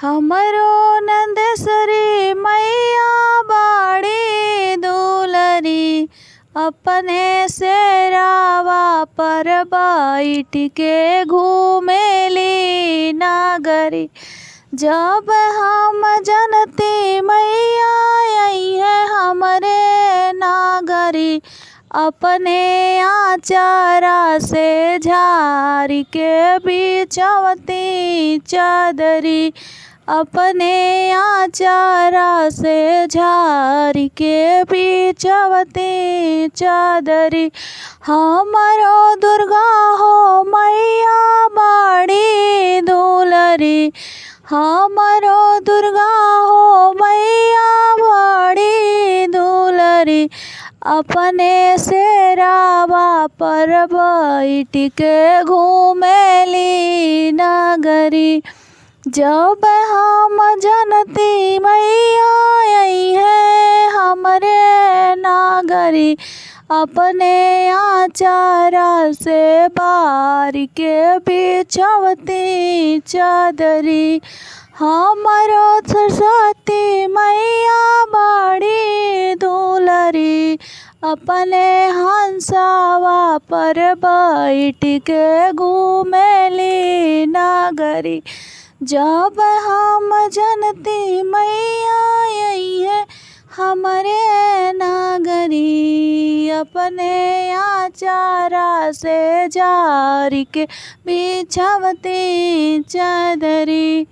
हमरो नंदेसरी मैया बाड़ी दुलरी, अपने शेरावा पर बैठ के घूमेली नागरी। जब हम जनती मैया आई है हमरे नागरी, अपने आचारा से झारी के बिछवती चादरी, अपने आचारा से झारी के बिछवती चादरी। हमरो दुर्गा हो मैया बाड़ी दुलरी, हमरो दुर्गा हो मैया बाड़ी दुलरी, अपने शेरावा पर बैठ के घूमेली नगरी। जब हम जनती मैया आई है हमरे नागरी, अपने आचारा से बारी के बिछवती चादरी। हमरो सरस्वती मैया बाड़ी दुलरी, अपने हंसावा पर बैठ के घूमेली नागरी। जब हम जनती मैया आई है हमरे नागरी, अपने आचारा से झारी के बिछवती चादरी।